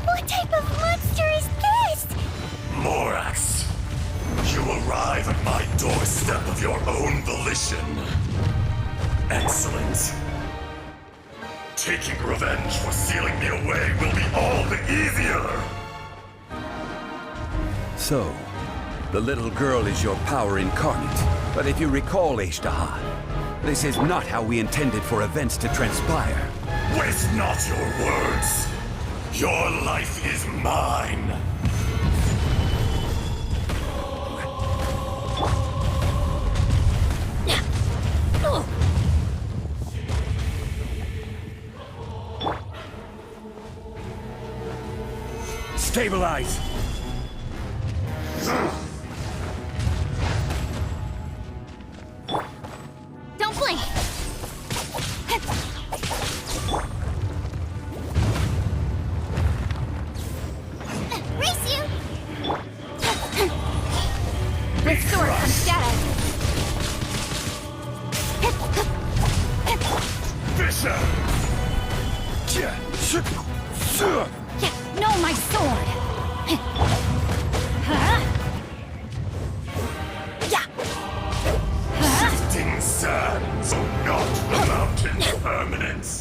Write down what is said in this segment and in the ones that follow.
What type of monster is this? Morax, you arrive at my doorstep of your own volition. Excellent. Taking revenge for sealing me away will be all the easier. So, the little girl is your power incarnate. But if you recall, Ishtaha, this is not how we intended for events to transpire. Waste not your words. Your life is mine. Stabilize! Don't blink! Race you! Restore some shadow! Fisher! Yeah, no, my sword! Yeah! Shifting sands, not the mountain's permanence.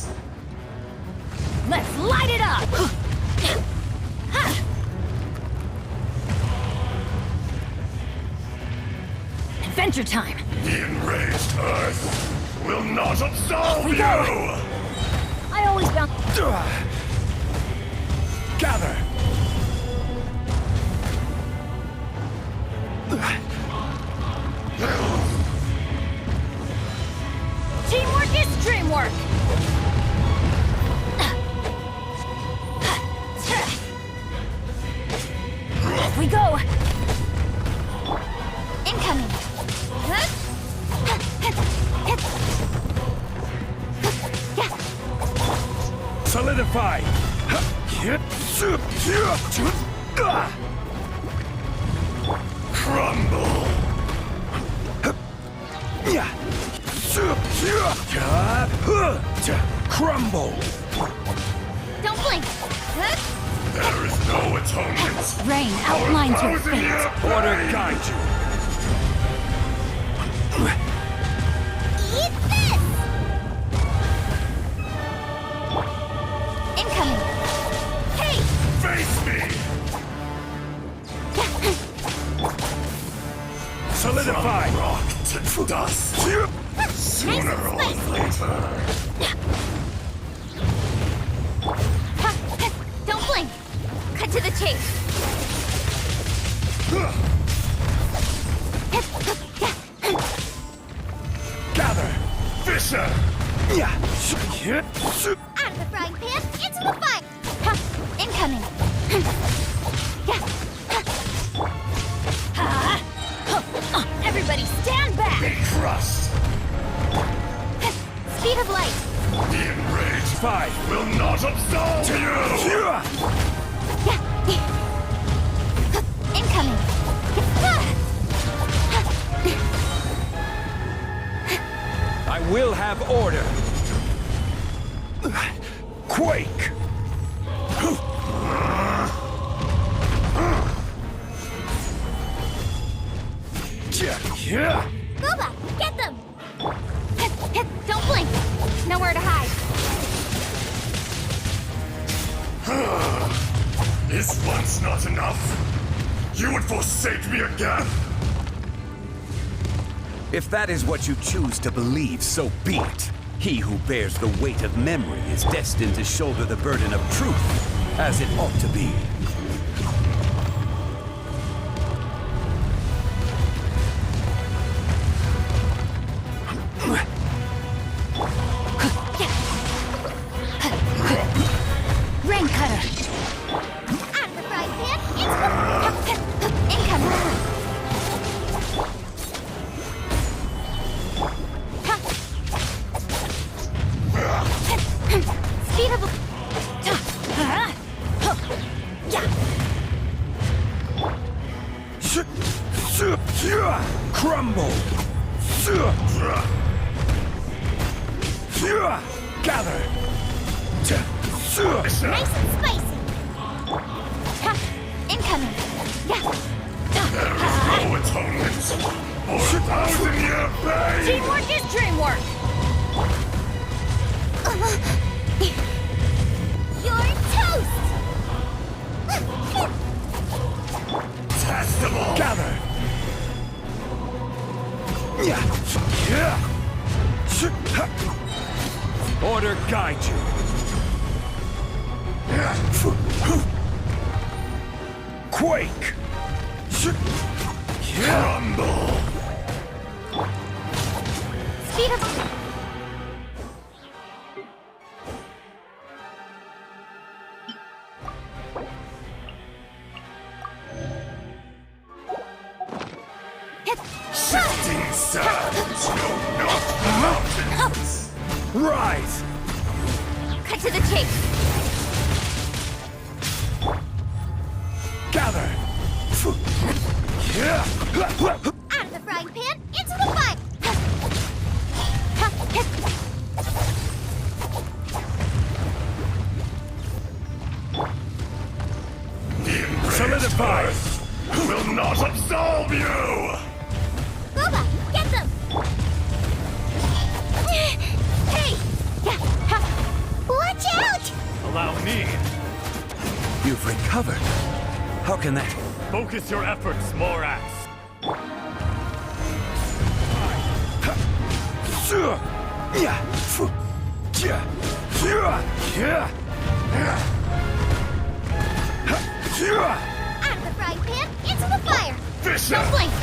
Let's light it up! Adventure time! The enraged earth will not absolve you! I always found... Gather! Teamwork is dreamwork! Off we go! Incoming! Solidify! Crumble! Crumble! Don't blink! There is no atonement. Rain outlines your Thousand year fate! Order pain. guide you! Eat this! Incoming! Hey! Face me! Solidify! From rock to dust. Sooner or later. Don't blink! Cut to the chase! Gather! Fisher! Out of the frying pan, into the fire! Incoming! Everybody stand back! Be crushed! Speed of light! The enraged Five! will not absolve you! Incoming! I will have order! Quake! Boba, get them! Don't blink! Nowhere to hide! Is once not enough? You would forsake me again? If that is what you choose to believe, so be it. He who bears the weight of memory is destined to shoulder the burden of truth, as it ought to be. Crumble! Gather! Nice and spicy. Ha! Incoming. Yeah. There is no atonement for 1,000-year pain! Teamwork is dreamwork. You're toast. Testable! Gather! Order guide you. Quake! Crumble! Speed up. Shifting sands, no, not mountains! Rise! Cut to the chase. Gather! Out of the frying pan, into the fire. The enraged Solidify. earth will not absolve you! Booba, get them. Hey! Watch out! Allow me. You've recovered. How can that? Focus your efforts, Morax. Out of the frying pan, into the fire. Fisher! Don't blink.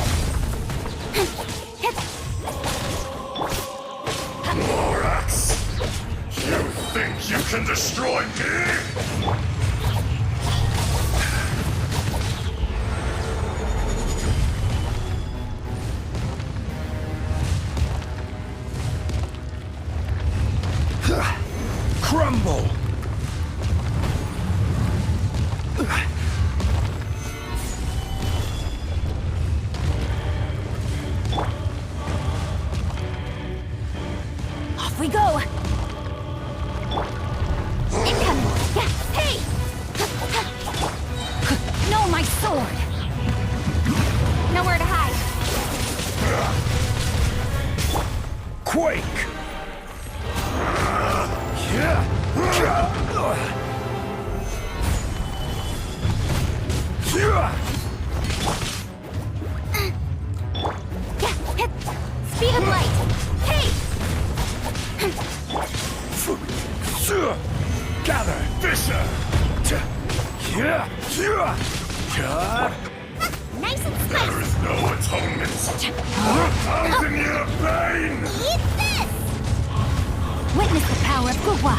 Morax! You think you can destroy me? Crumble! Off we go. Incoming. Yeah. Hey! No, my sword. Nowhere to hide. Quake! Speed of light. Hey! Gather! Fisher! Nice and There spicy. is no atonement for 1,000-year pain! Eat this! Witness the power of Gugwa.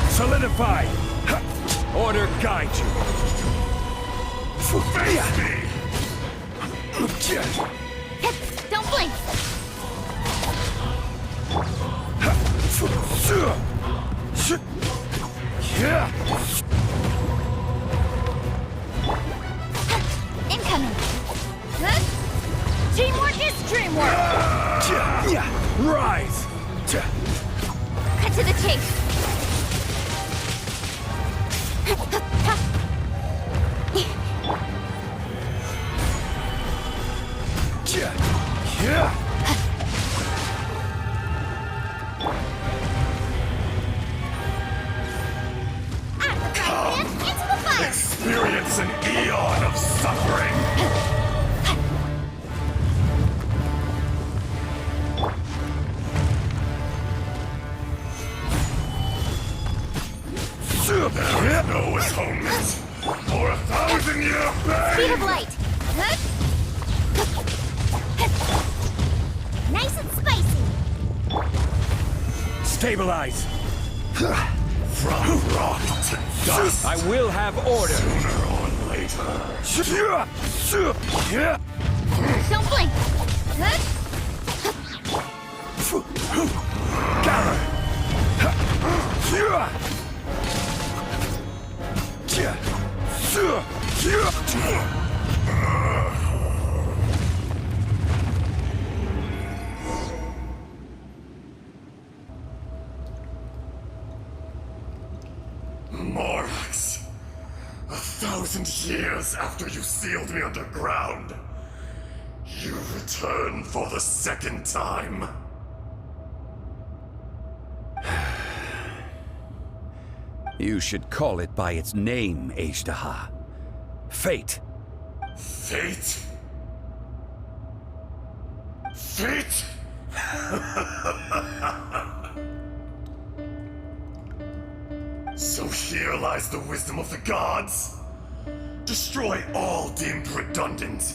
Solidify! Order guide you. Face me! Don't blink. Incoming. Teamwork is dreamwork. Rise! Cut to the chase. Out of the frying pan, into the fire. Experience an eon of suffering! There is no atonement for 1,000-year Speed pain! of light. Nice and spicy. Stabilize! From rock to dust! I will have order! Sooner or later. Don't blink. Gather! years after you sealed me underground, you return for the second time. You should call it by its name, Ajdaha. Fate. Fate? Fate? So here lies the wisdom of the gods. Destroy all deemed redundant.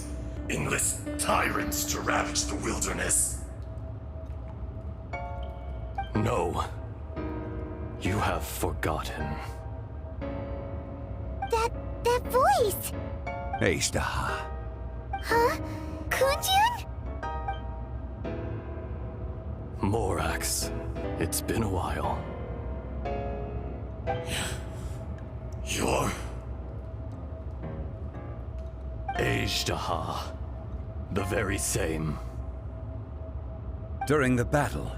Enlist tyrants to ravage the wilderness. No. You have forgotten. That voice! Ajdaha. Huh? Kunjun? Morax, it's been a while. You're... Ajdaha. The very same. During the battle,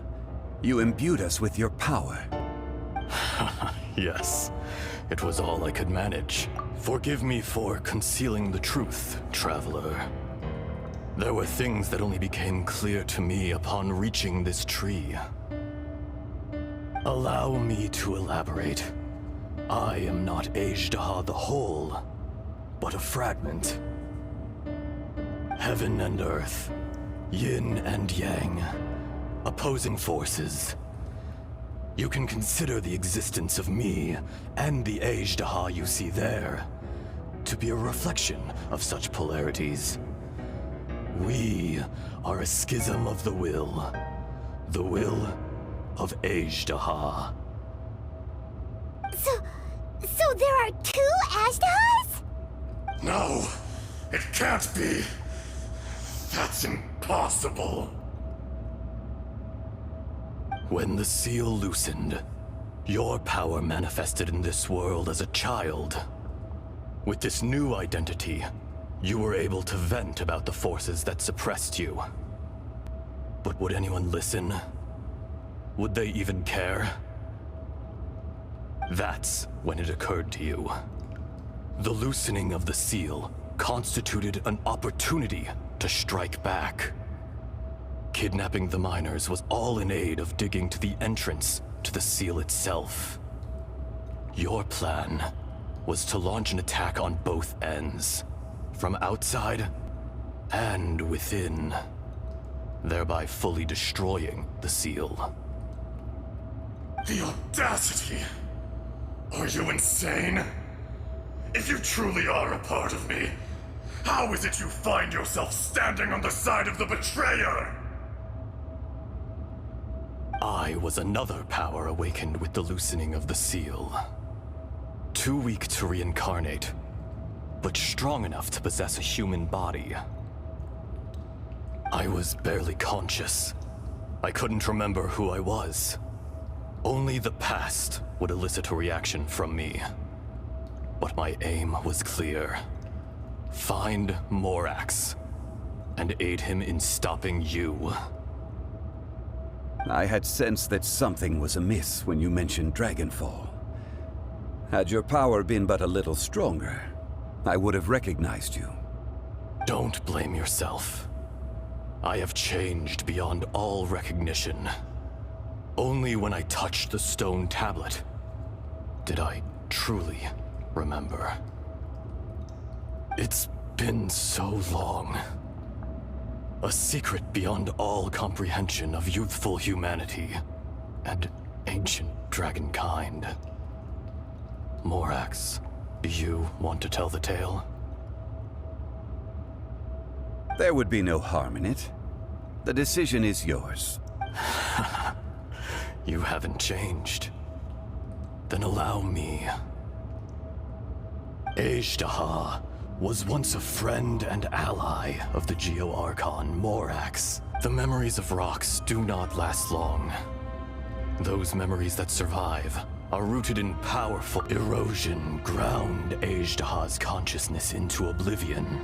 you imbued us with your power. Yes, it was all I could manage. Forgive me for concealing the truth, traveler. There were things that only became clear to me upon reaching this tree. Allow me to elaborate. I am not Ajdaha the whole, but a fragment. Heaven and earth, yin and yang, opposing forces. You can consider the existence of me and the Ajdaha you see there to be a reflection of such polarities. We are a schism of the will of Ajdaha. So there are two Ajdahas? No, it can't be. That's impossible. When the seal loosened, your power manifested in this world as a child. With this new identity, you were able to vent about the forces that suppressed you. But would anyone listen? Would they even care? That's when it occurred to you. The loosening of the seal constituted an opportunity to strike back. Kidnapping the miners was all in aid of digging to the entrance to the seal itself. Your plan was to launch an attack on both ends, from outside and within, thereby fully destroying the seal. The audacity! Are you insane? If you truly are a part of me, how is it you find yourself standing on the side of the betrayer? I was another power awakened with the loosening of the seal. Too weak to reincarnate, but strong enough to possess a human body. I was barely conscious. I couldn't remember who I was. Only the past would elicit a reaction from me. But my aim was clear. Find Morax, and aid him in stopping you. I had sensed that something was amiss when you mentioned Dragonfall. Had your power been but a little stronger, I would have recognized you. Don't blame yourself. I have changed beyond all recognition. Only when I touched the stone tablet did I truly remember. It's been so long. A secret beyond all comprehension of youthful humanity and ancient dragonkind. Morax, do you want to tell the tale? There would be no harm in it. The decision is yours. You haven't changed. Then allow me. Ajdaha was once a friend and ally of the Geo-Archon Morax. The memories of rocks do not last long. Those memories that survive are rooted in powerful erosion, ground Ajdaha's consciousness into oblivion.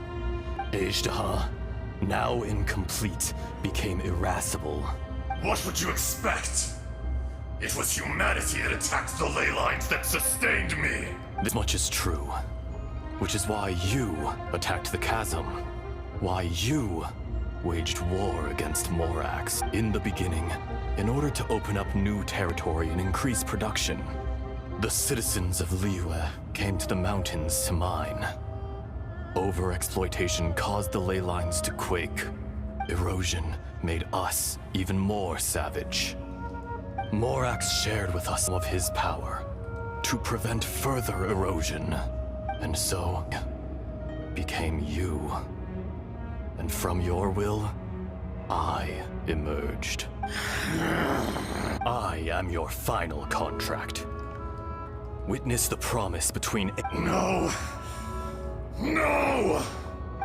Ajdaha, now incomplete, became irascible. What would you expect? It was humanity that attacked the ley lines that sustained me. This much is true. Which is why you attacked the chasm. Why you waged war against Morax. In the beginning, in order to open up new territory and increase production, the citizens of Liyue came to the mountains to mine. Overexploitation caused the ley lines to quake. Erosion made us even more savage. Morax shared with us some of his power to prevent further erosion, and so became you. And from your will, I emerged. I am your final contract. Witness the promise between... No! No!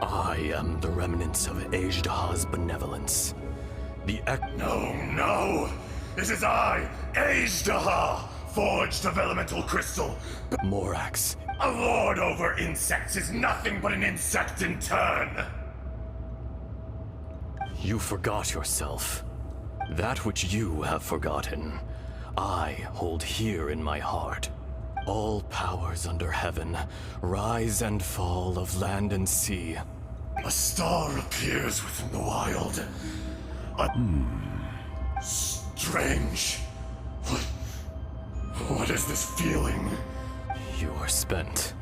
I am the remnants of Ajdaha's benevolence. No! This is I, Ajdaha, forged of elemental crystal. Morax. A lord over insects is nothing but an insect in turn. You forgot yourself. That which you have forgotten, I hold here in my heart. All powers under heaven, rise and fall of land and sea. A star appears within the wild. Strange. What is this feeling? You are spent.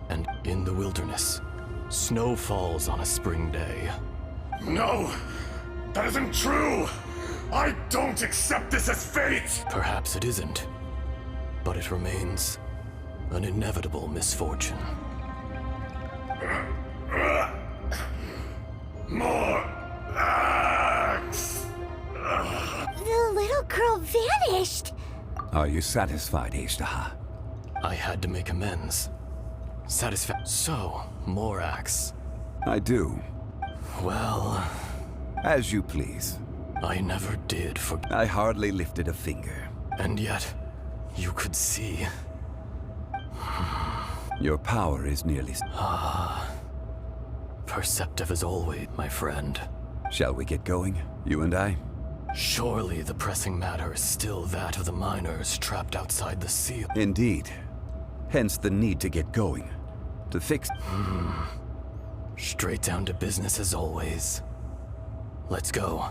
And in the wilderness, snow falls on a spring day. No! That isn't true! I don't accept this as fate! Perhaps it isn't, but it remains an inevitable misfortune. More axe! The little girl vanished. Are you satisfied, Ajdaha? I had to make amends. So, Morax. I do. Well, As you please. I never did forget. I hardly lifted a finger. And yet, you could see. Your power is nearly... Perceptive as always, my friend. Shall we get going, you and I? Surely the pressing matter is still that of the miners trapped outside the seal. Indeed. Hence the need to get going. To fix... Straight down to business as always. Let's go.